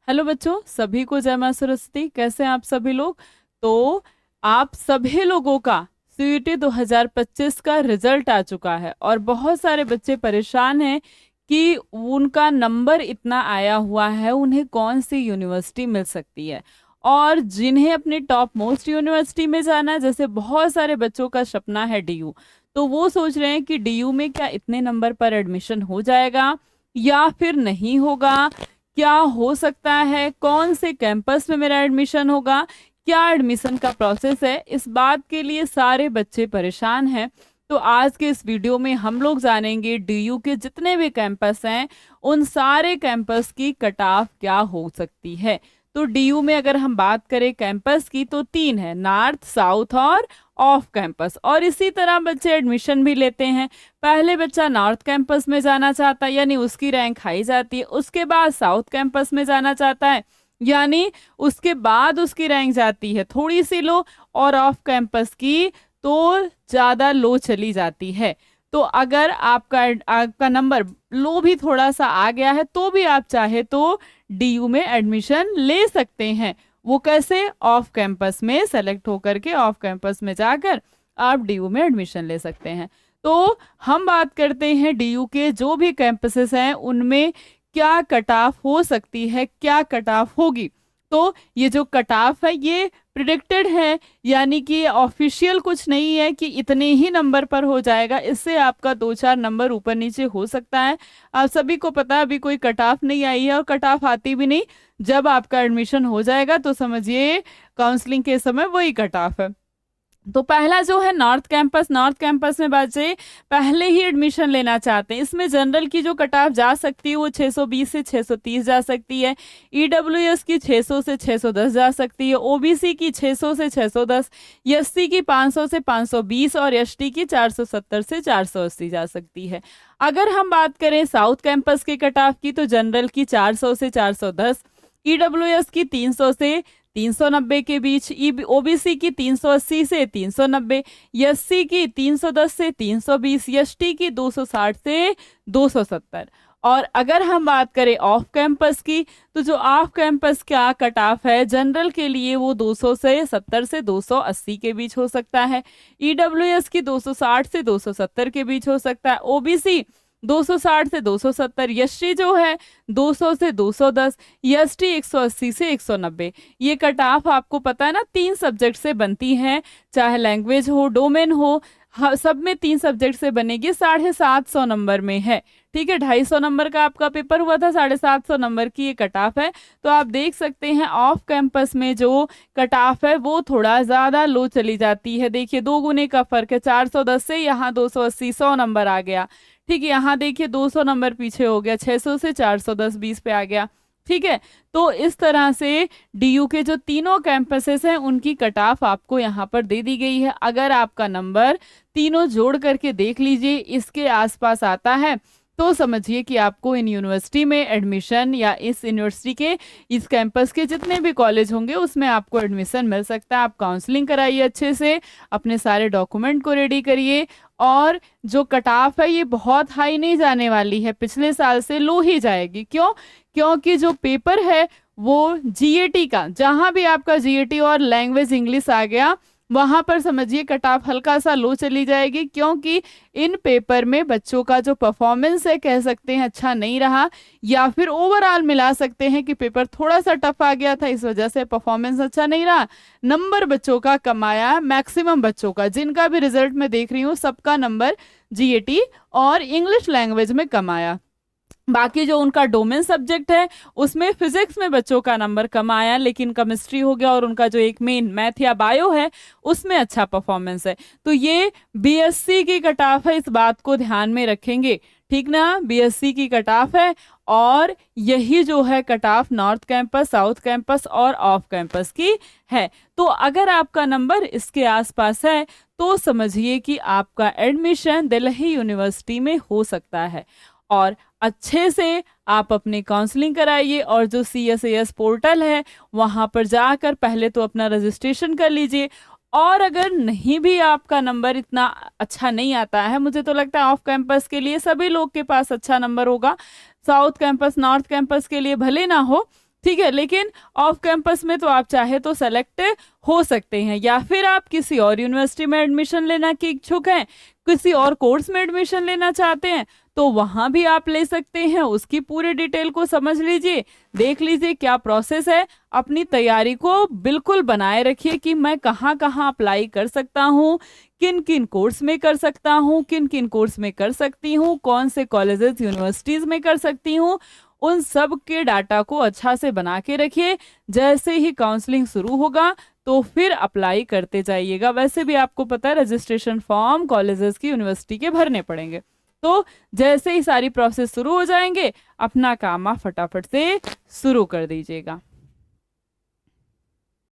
Hello बच्चों, सभी को जय मां सरस्वती। कैसे हैं आप सभी लोग? तो आप सभी लोगों का सीईटी 2025 का रिजल्ट आ चुका है और बहुत सारे बच्चे परेशान हैं कि उनका नंबर इतना आया हुआ है, उन्हें कौन सी यूनिवर्सिटी मिल सकती है। और जिन्हें अपनी टॉप मोस्ट यूनिवर्सिटी में जाना है, जैसे बहुत सारे बच्चों का सपना है डीयू, तो वो सोच रहे हैं कि डीयू में क्या इतने नंबर पर एडमिशन हो जाएगा या फिर नहीं होगा, क्या हो सकता है, कौन से कैंपस में मेरा एडमिशन होगा, क्या एडमिशन का प्रोसेस है। इस बात के लिए सारे बच्चे परेशान हैं। तो आज के इस वीडियो में हम लोग जानेंगे डीयू के जितने भी कैंपस हैं उन सारे कैंपस की कट ऑफ क्या हो सकती है। तो डीयू में अगर हम बात करें कैंपस की तो 3 है, नॉर्थ, साउथ और ऑफ कैंपस। और इसी तरह बच्चे एडमिशन भी लेते हैं। पहले बच्चा नॉर्थ कैंपस में जाना चाहता है, यानी उसकी रैंक हाई जाती है। उसके बाद साउथ कैंपस में जाना चाहता है, यानी उसके बाद उसकी रैंक जाती है थोड़ी सी लो, और ऑफ कैंपस की तो ज़्यादा लो चली जाती है। तो अगर आपका नंबर लो भी थोड़ा सा आ गया है तो भी आप चाहे तो डीयू में एडमिशन ले सकते हैं। वो कैसे? ऑफ कैंपस में सेलेक्ट होकर के ऑफ कैंपस में जाकर आप डीयू में एडमिशन ले सकते हैं। तो हम बात करते हैं डीयू के जो भी कैंपसेस हैं उनमें क्या कट ऑफ हो सकती है, क्या कट ऑफ होगी। तो ये जो कट ऑफ है ये प्रिडिक्टेड है, यानी कि ऑफिशियल कुछ नहीं है कि इतने ही नंबर पर हो जाएगा। इससे आपका 2-4 नंबर ऊपर नीचे हो सकता है। आप सभी को पता है अभी कोई कट ऑफ नहीं आई है और कट ऑफ आती भी नहीं। जब आपका एडमिशन हो जाएगा तो समझिए काउंसलिंग के समय वही कट ऑफ है। तो पहला जो है नॉर्थ कैंपस, नॉर्थ कैंपस में बच्चे पहले ही एडमिशन लेना चाहते हैं। इसमें जनरल की जो कट ऑफ जा सकती है वो 620 से 630 जा सकती है, ईडब्ल्यूएस की 600 से 610 जा सकती है, ओबीसी की 600 से 610, एससी की 500 से 520 और एसटी की 470 से 480 जा सकती है। अगर हम बात करें साउथ कैंपस के कट ऑफ की तो जनरल की 400 से 410, ईडब्ल्यूएस की 300 से 390 के बीच, ओबीसी की 380 से 390, एससी की 310 से 320, एसटी की 260 से 270। और अगर हम बात करें ऑफ कैंपस की तो जो ऑफ कैंपस का कट ऑफ है जनरल के लिए वो 270 से 280 के बीच हो सकता है, ईडब्ल्यूएस की 260 से 270 के बीच हो सकता है, ओबीसी 260 से 270, एसटी जो है 200 से 210, एसटी 180 से 190। ये कट ऑफ आपको पता है ना 3 सब्जेक्ट से बनती है, चाहे लैंग्वेज हो, डोमेन हो, सब में 3 सब्जेक्ट से बनेगी। 750 नंबर में है, ठीक है। 250 नंबर का आपका पेपर हुआ था, 750 नंबर की ये कट ऑफ है। तो आप देख सकते हैं ऑफ कैंपस में जो कट ऑफ है वो थोड़ा ज़्यादा लो चली जाती है। देखिए 2 गुने का फर्क है, 410 से यहाँ 280, 100 नंबर आ गया, ठीक है। यहाँ देखिए 200 नंबर पीछे हो गया, 600 से 410, 20 पे आ गया, ठीक है। तो इस तरह से डीयू के जो तीनों कैंपसेस हैं उनकी कट ऑफ आपको यहाँ पर दे दी गई है। अगर आपका नंबर तीनों जोड़ करके देख लीजिए इसके आसपास आता है तो समझिए कि आपको इन यूनिवर्सिटी में एडमिशन, या इस यूनिवर्सिटी के इस कैंपस के जितने भी कॉलेज होंगे उसमें आपको एडमिशन मिल सकता है। आप काउंसलिंग कराइए अच्छे से, अपने सारे डॉक्यूमेंट को रेडी करिए। और जो कट ऑफ है ये बहुत हाई नहीं जाने वाली है, पिछले साल से लो ही जाएगी। क्यों? क्योंकि जो पेपर है वो जीएटी का, जहां भी आपका जीएटी और लैंग्वेज इंग्लिश आ गया वहां पर समझिए कट ऑफ हल्का सा लो चली जाएगी, क्योंकि इन पेपर में बच्चों का जो परफॉर्मेंस है कह सकते हैं अच्छा नहीं रहा, या फिर ओवरऑल मिला सकते हैं कि पेपर थोड़ा सा टफ आ गया था, इस वजह से परफॉर्मेंस अच्छा नहीं रहा। नंबर बच्चों का कमाया, मैक्सिमम बच्चों का, जिनका भी रिजल्ट में देख रही हूँ सबका नंबर जीएटी और इंग्लिश लैंग्वेज में कमाया। बाकी जो उनका डोमेन सब्जेक्ट है उसमें फिजिक्स में बच्चों का नंबर कम आया, लेकिन केमिस्ट्री हो गया और उनका जो एक मेन मैथ या बायो है उसमें अच्छा परफॉर्मेंस है। तो ये बीएससी की कट ऑफ है, इस बात को ध्यान में रखेंगे, ठीक ना। बीएससी की कट ऑफ है और यही जो है cut off north campus, south campus और ऑफ कैंपस की है। तो अगर आपका नंबर इसके आसपास है तो समझिए कि आपका एडमिशन दिल्ली यूनिवर्सिटी में हो सकता है। और अच्छे से आप अपनी काउंसलिंग कराइए और जो CSAS पोर्टल है वहाँ पर जाकर पहले तो अपना रजिस्ट्रेशन कर लीजिए। और अगर नहीं भी आपका नंबर इतना अच्छा नहीं आता है, मुझे तो लगता है ऑफ कैंपस के लिए सभी लोग के पास अच्छा नंबर होगा, साउथ कैंपस नॉर्थ कैंपस के लिए भले ना हो, ठीक है, लेकिन ऑफ कैंपस में तो आप चाहे तो सेलेक्ट हो सकते हैं, या फिर आप किसी और यूनिवर्सिटी में एडमिशन लेना के इच्छुक हैं, किसी और कोर्स में एडमिशन लेना चाहते हैं, तो वहां भी आप ले सकते हैं। उसकी पूरी डिटेल को समझ लीजिए, देख लीजिए क्या प्रोसेस है। अपनी तैयारी को बिल्कुल बनाए रखिए कि मैं कहाँ कहाँ अप्लाई कर सकता हूँ, किन किन कोर्स में कर सकता हूँ, किन किन कोर्स में कर सकती हूँ, कौन से कॉलेजेस यूनिवर्सिटीज में कर सकती हूँ। उन सब के डाटा को अच्छा से बना के रखिए। जैसे ही काउंसलिंग शुरू होगा तो फिर अप्लाई करते जाइएगा। वैसे भी आपको पता है रजिस्ट्रेशन फॉर्म कॉलेजेस की, यूनिवर्सिटी के भरने पड़ेंगे। तो जैसे ही सारी प्रोसेस शुरू हो जाएंगे, अपना काम आप फटाफट से शुरू कर दीजिएगा।